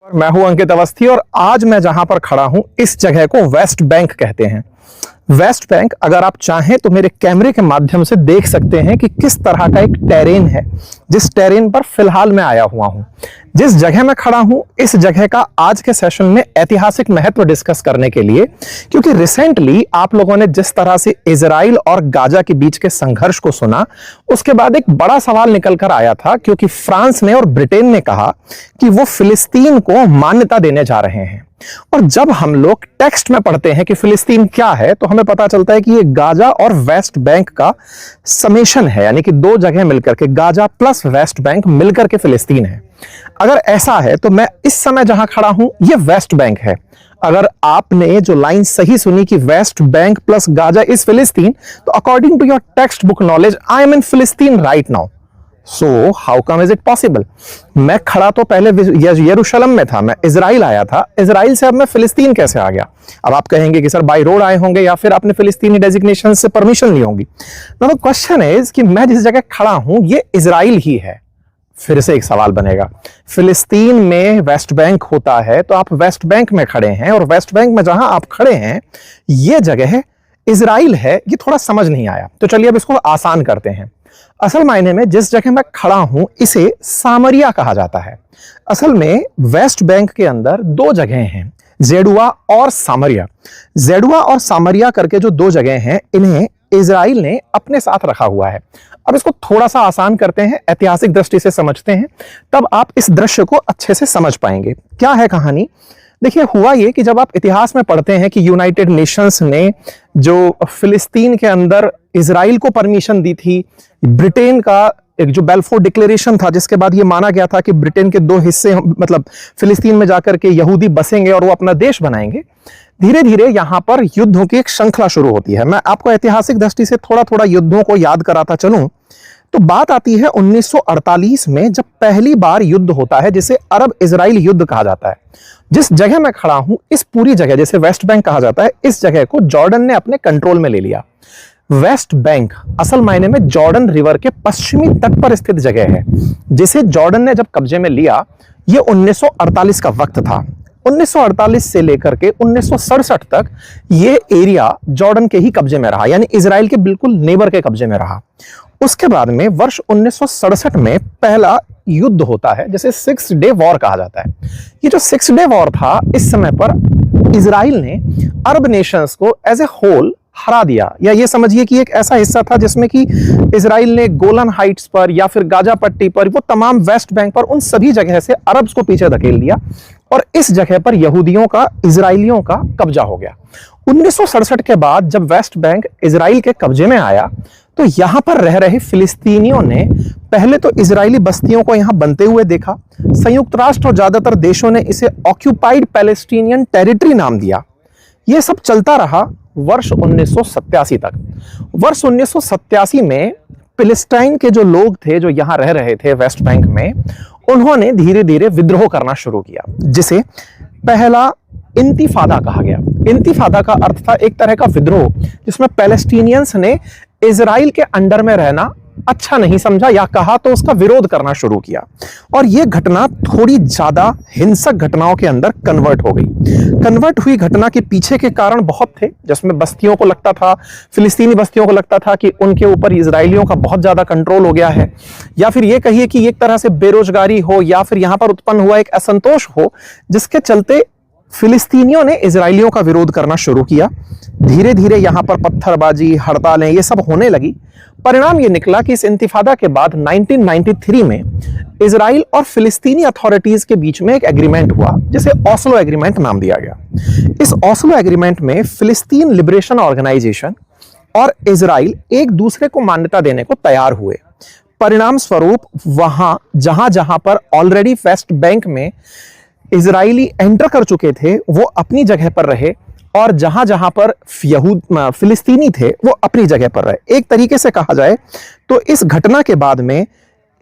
मैं हूं अंकित अवस्थी और आज मैं जहां पर खड़ा हूं इस जगह को वेस्ट बैंक कहते हैं। वेस्ट बैंक अगर आप चाहें तो मेरे कैमरे के माध्यम से देख सकते हैं कि किस तरह का एक टेरेन है, जिस टेरेन पर फिलहाल मैं आया हुआ हूं। जिस जगह मैं खड़ा हूं इस जगह का आज के सेशन में ऐतिहासिक महत्व डिस्कस करने के लिए, क्योंकि रिसेंटली आप लोगों ने जिस तरह से इजराइल और गाजा के बीच के संघर्ष को सुना, उसके बाद एक बड़ा सवाल निकल कर आया था, क्योंकि फ्रांस ने और ब्रिटेन ने कहा कि वो फिलिस्तीन को मान्यता देने जा रहे हैं। और जब हम लोग टेक्स्ट में पढ़ते हैं कि फिलिस्तीन क्या है, तो हमें पता चलता है कि ये गाजा और वेस्ट बैंक का समेशन है, यानी कि दो जगह मिलकर के गाजा प्लस वेस्ट बैंक मिलकर के फिलिस्तीन है। अगर ऐसा है तो मैं इस समय जहां खड़ा हूं ये वेस्ट बैंक है। अगर आपने जो लाइन सही सुनी कि West Bank plus Gaza is Palestine, तो according to your textbook knowledge I am in Palestine right now. So how come is it possible? मैं खड़ा तो पहले यरूशलेम में था, मैं इजराइल आया था, इजराइल से अब मैं फिलिस्तीन कैसे आ गया? अब आप कहेंगे कि सर बाय रोड आए होंगे या फिर आपने फिलिस्तीनी डेजिग्नेशन से परमिशन ली होगी। नाउ द क्वेश्चन इज कि मैं जिस जगह खड़ा हूं ये इजराइल ही है। फिर से एक सवाल बनेगा, फिलिस्तीन में वेस्ट बैंक होता है तो आप वेस्ट बैंक में खड़े हैं, और वेस्ट बैंक में जहां आप खड़े हैं ये जगह इजराइल है। ये थोड़ा समझ नहीं आया, तो चलिए अब इसको आसान करते हैं। असल मायने में जिस जगह मैं खड़ा हूं इसे सामरिया कहा जाता है। असल में वेस्ट बैंक के अंदर दो जगह हैं, जेडुआ और सामरिया। जेडुआ और सामरिया करके जो दो जगह हैं, इन्हें इजराइल ने अपने साथ रखा हुआ है। अब इसको थोड़ा सा आसान करते हैं, ऐतिहासिक दृष्टि से समझते हैं, तब आप इस दृश्य को अच्छे से समझ पाएंगे। क्या है कहानी? देखिए, हुआ ये कि जब आप इतिहास में पढ़ते हैं कि यूनाइटेड नेशंस ने जो फिलिस्तीन के अंदर इजराइल को परमिशन दी थी, ब्रिटेन का एक जो बेल्फोर डिक्लेरेशन था, जिसके बाद ये माना गया था कि ब्रिटेन के दो हिस्से, मतलब फिलिस्तीन में जाकर के यहूदी बसेंगे और वो अपना देश बनाएंगे। धीरे धीरे यहां पर युद्धों की एक श्रृंखला शुरू होती है। मैं आपको ऐतिहासिक दृष्टि से थोड़ा थोड़ा युद्धों को याद कराता चलूं तो बात आती है 1948 में, जब पहली बार युद्ध होता है जिसे अरब इजराइल युद्ध कहा जाता है। जिस जगह मैं खड़ा हूं इस पूरी जगह, जिसे वेस्ट बैंक कहा जाता है, इस जगह को जॉर्डन ने अपने कंट्रोल में ले लिया। वेस्ट बैंक असल मायने में जॉर्डन रिवर के पश्चिमी तट पर स्थित जगह है, जिसे जॉर्डन ने जब कब्जे में लिया, यह 1948 का वक्त था। 1948 से लेकर के 1967 तक यह एरिया जॉर्डन के ही कब्जे में रहा, यानी इजराइल के बिल्कुल नेबर के कब्जे में रहा। उसके बाद में वर्ष 1967 में पहला युद्ध होता है, जिसे 6 डे वॉर कहा जाता है। ये जो 6 डे वॉर था, इस समय पर इजराइल ने अरब नेशंस को एज ए होल हरा दिया, या ये समझिए कि एक ऐसा हिस्सा था जिसमें कि इजराइल ने गोलन हाइट्स पर या फिर गाजा पट्टी पर, वो तमाम वेस्ट बैंक पर, उन सभी जगह से अरब्स को पीछे धकेल दिया और इस जगह पर यहूदियों का, इजराइलियों का कब्जा हो गया। 1967 के बाद जब वेस्ट बैंक इजराइल के कब्जे में आया, तो यहां पर रह रहे फिलिस्तीनियों ने पहले तो इजरायली बस्तियों को यहां बनते हुए देखा। संयुक्त राष्ट्र और ज्यादातर देशों ने इसे ऑक्यूपाइड पैलेस्टीनियन टेरिटरी नाम दिया। यह सब चलता रहा वर्ष 1987 तक। वर्ष 1987 में फिलिस्तीन के जो लोग थे, जो यहां रह रहे थे वेस्ट बैंक में, उन्होंने धीरे धीरे विद्रोह करना शुरू किया, जिसे पहला इंतिफादा कहा गया। इंतिफादा का अर्थ था एक तरह का विद्रोह, जिसमें पैलेस्टीनियंस ने इजराइल के अंडर में रहना अच्छा नहीं समझा, या कहा तो उसका विरोध करना शुरू किया। और यह घटना थोड़ी ज्यादा हिंसक घटनाओं के अंदर कन्वर्ट हो गई। कन्वर्ट हुई घटना के पीछे के कारण बहुत थे, जिसमें बस्तियों को लगता था, फिलिस्तीनी बस्तियों को लगता था कि उनके ऊपर इजराइलियों का बहुत ज्यादा कंट्रोल हो गया है, या फिर यह कहिए कि एक तरह से बेरोजगारी हो, या फिर यहां पर उत्पन्न हुआ एक असंतोष हो, जिसके चलते फिलिस्तीनियों ने इजराइलियों का विरोध करना शुरू किया। धीरे धीरे यहां पर पत्थरबाजी, हड़तालें, ये सब होने लगी। परिणाम ये निकला कि इस इंतिफादा के बाद 1993 में इजराइल और फिलिस्तीनी अथॉरिटीज के बीच में एक एग्रीमेंट हुआ, जिसे ओस्लो एग्रीमेंट नाम दिया गया। इस ओस्लो एग्रीमेंट में फिलिस्तीन लिबरेशन ऑर्गेनाइजेशन और इजराइल एक दूसरे को मान्यता देने को तैयार हुए। परिणाम स्वरूप वहां जहां जहां पर ऑलरेडी वेस्ट बैंक में इजरायली एंटर कर चुके थे, वो अपनी जगह पर रहे, और जहां जहां पर फिलिस्तीनी थे वो अपनी जगह पर रहे। एक तरीके से कहा जाए तो इस घटना के बाद में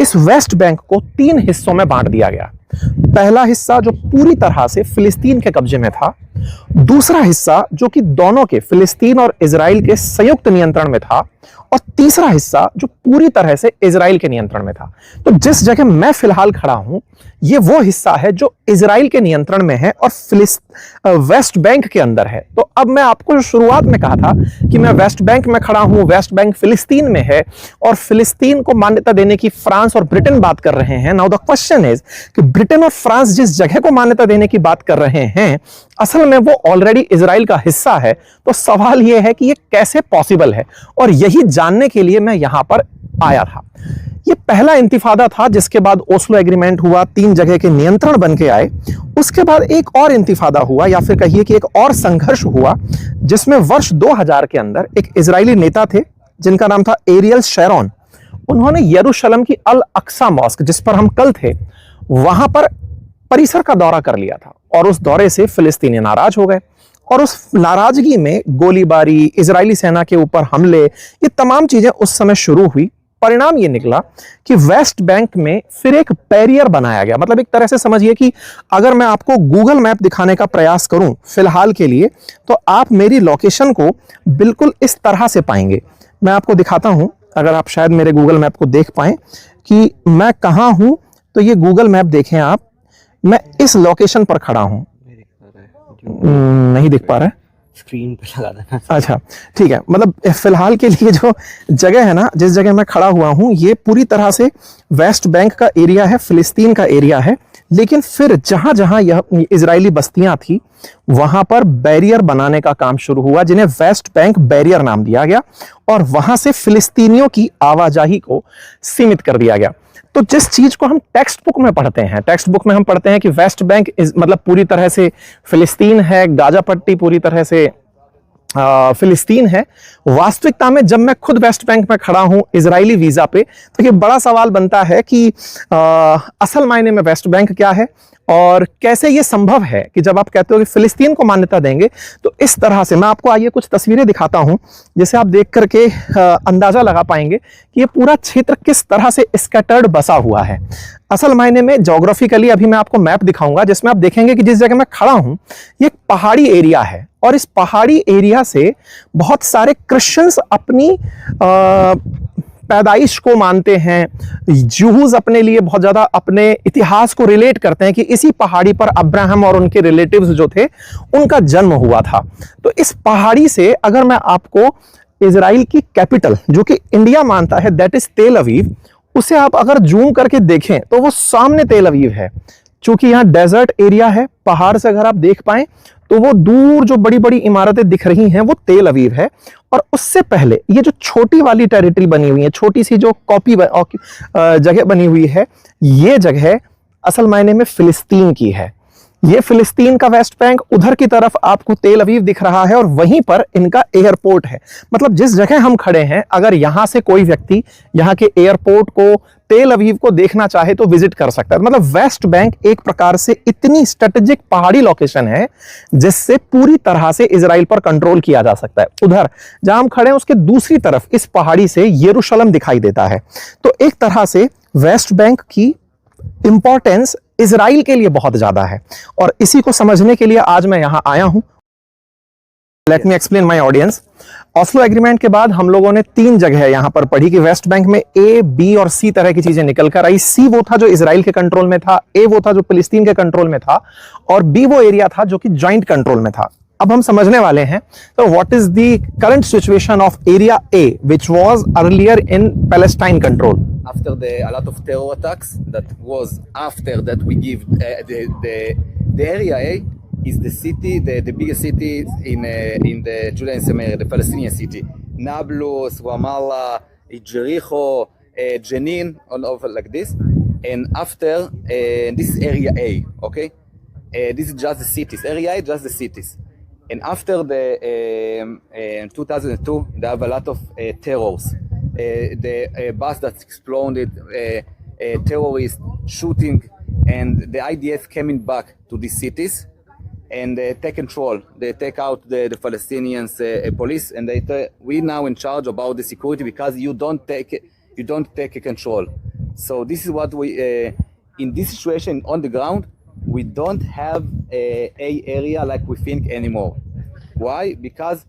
इस वेस्ट बैंक को 3 हिस्सों में बांट दिया गया। पहला हिस्सा जो पूरी तरह से फिलिस्तीन के कब्जे में था, दूसरा हिस्सा जो कि दोनों के, फिलिस्तीन और इजराइल के संयुक्त नियंत्रण में था, और तीसरा हिस्सा जो पूरी तरह से इजराइल के नियंत्रण में था। तो जिस जगह मैं फिलहाल खड़ा हूं ये वो हिस्सा है जो इजराइल के नियंत्रण में है और वेस्ट बैंक के अंदर है। तो अब मैं आपको शुरुआत में कहा था कि मैं वेस्ट बैंक में खड़ा हूं, वेस्ट बैंक फिलिस्तीन में है और फिलिस्तीन को मान्यता देने की फ्रांस और ब्रिटेन बात कर रहे हैं। नाउ द क्वेश्चन इज कि ब्रिटेन और फ्रांस जिस जगह को मान्यता देने की बात कर रहे हैं असल में वो ऑलरेडी इजराइल का हिस्सा है। तो सवाल यह है कि ये कैसे पॉसिबल है, और यही जानने के लिए मैं यहां पर आया था। ये पहला इंतिफादा था जिसके बाद ओस्लो एग्रीमेंट हुआ, 3 जगह के नियंत्रण बन के आए। उसके बाद एक और इंतिफादा हुआ, या फिर कहिए कि एक और संघर्ष हुआ, जिसमें वर्ष 2000 के अंदर एक इजरायली नेता थे जिनका नाम था एरियल शेरोन। उन्होंने यरूशलेम की अल अक्सा मॉस्क, जिस पर हम कल थे, वहां पर परिसर का दौरा कर लिया था और उस दौरे से फिलिस्तीनी नाराज हो गए और उस नाराजगी में गोलीबारी, इजरायली सेना के ऊपर हमले, ये तमाम चीजें उस समय शुरू हुई। परिणाम ये निकला कि वेस्ट बैंक में फिर एक बैरियर बनाया गया। मतलब एक तरह से समझिए कि अगर मैं आपको गूगल मैप दिखाने का प्रयास करूं फिलहाल के लिए, तो आप मेरी लोकेशन को बिल्कुल इस तरह से पाएंगे। मैं आपको दिखाता हूं, अगर आप शायद मेरे गूगल मैप को देख पाएं कि मैं कहां हूं। तो ये गूगल मैप देखें आप, मैं इस लोकेशन पर खड़ा हूं। नहीं दिख पा रहा है, स्क्रीन पे लगा देना। अच्छा ठीक है। मतलब फिलहाल के लिए जो जगह है ना, जिस जगह मैं खड़ा हुआ हूं, ये पूरी तरह से वेस्ट बैंक का एरिया है, फिलिस्तीन का एरिया है। लेकिन फिर जहां जहां यह इजरायली बस्तियां थी वहां पर बैरियर बनाने का काम शुरू हुआ, जिन्हें वेस्ट बैंक बैरियर नाम दिया गया, और वहां से फिलिस्तीनियों की आवाजाही को सीमित कर दिया गया। तो जिस चीज को हम टेक्स्ट बुक में पढ़ते हैं, टेक्स्ट बुक में हम पढ़ते हैं कि वेस्ट बैंक मतलब पूरी तरह से फिलिस्तीन है, गाजा पट्टी पूरी तरह से फिलिस्तीन है। वास्तविकता में जब मैं खुद वेस्ट बैंक में खड़ा हूं इजरायली वीजा पे, तो ये बड़ा सवाल बनता है कि असल मायने में वेस्ट बैंक क्या है और कैसे ये संभव है कि जब आप कहते हो कि फिलिस्तीन को मान्यता देंगे तो इस तरह से। मैं आपको आइए कुछ तस्वीरें दिखाता हूं जिसे आप देख करके अंदाजा लगा पाएंगे कि ये पूरा क्षेत्र किस तरह से स्कैटर्ड बसा हुआ है। असल मायने में ज्योग्राफिकली अभी मैं आपको मैप दिखाऊंगा जिसमें आप देखेंगे कि जिस जगह मैं खड़ा हूं ये एक पहाड़ी एरिया है, और इस पहाड़ी एरिया से बहुत सारे क्रिश्चियंस अपनी पैदाइश को मानते हैं। जूस अपने लिए बहुत ज्यादा अपने इतिहास को रिलेट करते हैं कि इसी पहाड़ी पर अब्राहम और उनके रिलेटिव्स जो थे उनका जन्म हुआ था। तो इस पहाड़ी से अगर मैं आपको इजराइल की कैपिटल जो कि इंडिया मानता है दैट इज तेल अवीव, उसे आप अगर जूम करके देखें तो वो सामने तेल अवीव है। चूंकि यहां डेजर्ट एरिया है, पहाड़ से अगर आप देख पाएं तो वो दूर जो बड़ी बड़ी इमारतें दिख रही हैं वो तेल अवीव है। और उससे पहले ये जो छोटी वाली टेरिटरी बनी हुई है, छोटी सी जो जगह बनी हुई है, ये जगह असल मायने में फिलिस्तीन की है। ये फिलिस्तीन का वेस्ट बैंक, उधर की तरफ आपको तेल अवीव दिख रहा है और वहीं पर इनका एयरपोर्ट है। मतलब जिस जगह हम खड़े हैं, अगर यहां से कोई व्यक्ति यहां के एयरपोर्ट को, तेल अवीव को देखना चाहे तो विजिट कर सकता है। मतलब वेस्ट बैंक एक प्रकार से इतनी स्ट्रेटेजिक पहाड़ी लोकेशन है जिससे पूरी तरह से इजराइल पर कंट्रोल किया जा सकता है। उधर जहां हम खड़े हैं उसके दूसरी तरफ इस पहाड़ी से यरूशलेम दिखाई देता है। तो एक तरह से वेस्ट बैंक की इंपॉर्टेंस इजराइल के लिए बहुत ज्यादा है, और इसी को समझने के लिए आज मैं यहां आया हूं। Let me explain my audience. Oslo agreement के बाद हम लोगों ने 3 जगह यहां पर पढ़ी कि वेस्ट बैंक में ए, बी और सी तरह की चीजें निकल कर आई। सी वो था जो इजराइल के कंट्रोल में था, ए वो था जो फिलिस्तीन के कंट्रोल में था, और बी वो एरिया था जो कि जॉइंट कंट्रोल में था। अब हम समझने वाले हैं तो what is the current situation of area A which was earlier in Palestine control. After a lot of terror attacks, that was after that we give the area A is the city, the biggest city in the Judean Samaria, the Palestinian city, Nablus, Ramallah, Jericho, Jenin, all over like this. And after this is area A, okay, this is just the cities. Area A, just the cities. And after the 2002, they have a lot of terrors. The bus that exploded, terrorists shooting, and the IDF coming back to these cities and take control. They take out the Palestinians police, and they we now in charge about the security because you don't take control. So this is what we in this situation on the ground we don't have a area like we think anymore. Why? Because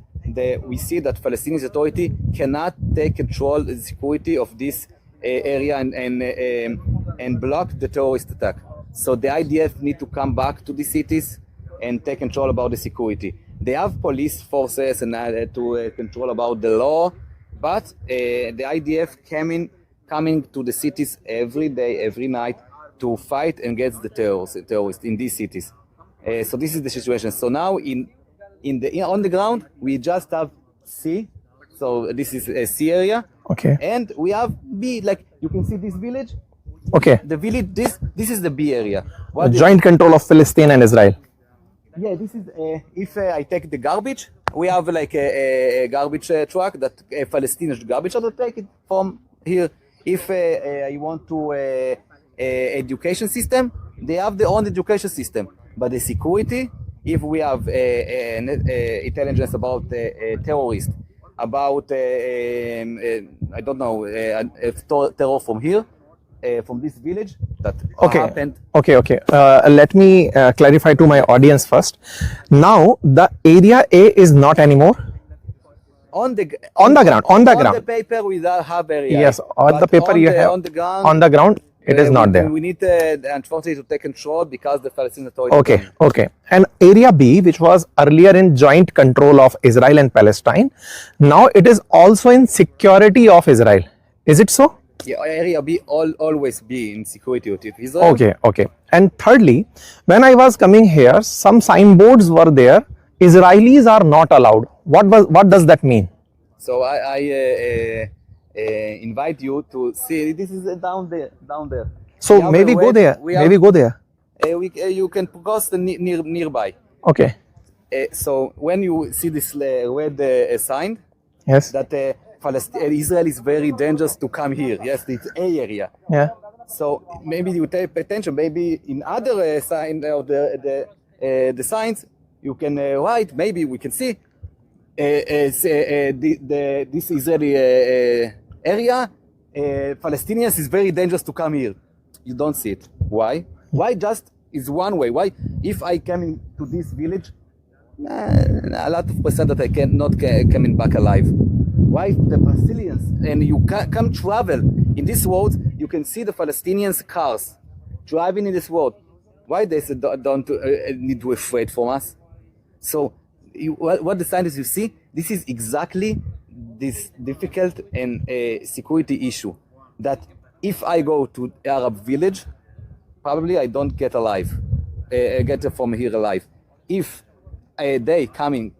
we see that Palestinian Authority cannot take control the security of this area and block the terrorist attack. So the IDF need to come back to the cities and take control about the security. They have police forces and to control about the law, but the IDF coming to the cities every day, every night to fight against the terrorists in these cities. So this is the situation. So now on the ground we just have sea. So this is a sea area. Okay. And we have B, like you can see this village. Okay. The village, this is the B area. Joint control of Palestine and Israel. Yeah, this is if I take the garbage, we have like a garbage truck that Palestinian garbage truck that take it from here. If I want to education system, they have their own education system. But the security, if we have intelligence about terrorists, about I don't know terror from here, from this village that happened. Okay. Let me clarify to my audience first. Now the area A is not anymore. On the ground. On the paper we have area. Yes, on the paper you have. On the ground, it is not there. We need unfortunately to take control because the Palestinian Authority. Okay. And area B, which was earlier in joint control of Israel and Palestine, now it is also in security of Israel. Is it so? Yeah, area B always be in security of Israel. Okay. And thirdly, when I was coming here, some signboards were there. Israelis are not allowed. What does that mean? So I invite you to see. This is down there. So maybe go there. You can go nearby. Okay. So when you see this red sign, yes, that Israel is very dangerous to come here. Yes, it's A area. Yeah. So maybe you take attention. Maybe in other sign of the signs you can write. Maybe we can see this Israeli area. Palestinians is very dangerous to come here. You don't see it. Why? Why just is one way? Why if I come into this village, a lot of percent that I cannot coming back alive. Why the Palestinians and you come travel in this road, you can see the Palestinians cars driving in this road. Why they don't need to afraid from us? So what the scientists you see, this is exactly this difficult and security issue that if I go to Arab village, probably I don't get get from here alive. If they coming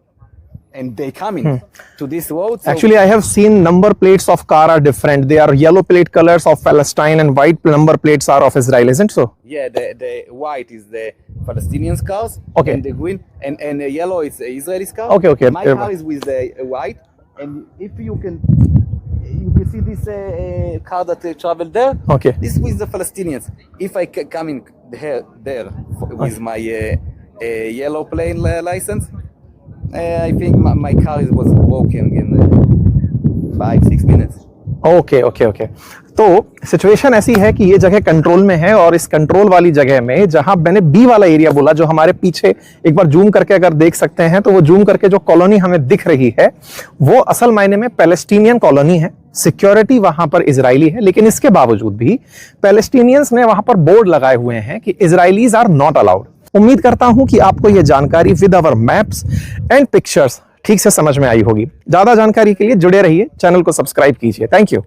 to this road. So actually, I have seen number plates of car are different. They are yellow plate colors of Palestine and white number plates are of Israel, isn't so? Yeah, the white is the Palestinians cars. Okay. And the green and the yellow is the Israelis car. Okay. My car is with the white, and if you can see this car that travel there. Okay. This with the Palestinians. If I come in there with my yellow plane license. I think my car was broken in 5-6 minutes. Okay तो situation ऐसी है कि ये जगह control में है और इस कंट्रोल वाली जगह में जहां मैंने बी वाला एरिया बोला जो हमारे पीछे एक बार जूम करके अगर देख सकते हैं तो वो जूम करके जो कॉलोनी हमें दिख रही है वो असल मायने में पैलेस्टीनियन कॉलोनी है। सिक्योरिटी वहां पर इजरायली है, लेकिन इसके बावजूद भी पैलेस्टीनियंस ने वहां पर बोर्ड लगाए हुए हैं कि इजरायलीज आर नॉट अलाउड। उम्मीद करता हूं कि आपको यह जानकारी with our maps and pictures ठीक से समझ में आई होगी। ज्यादा जानकारी के लिए जुड़े रहिए, चैनल को सब्सक्राइब कीजिए। Thank you.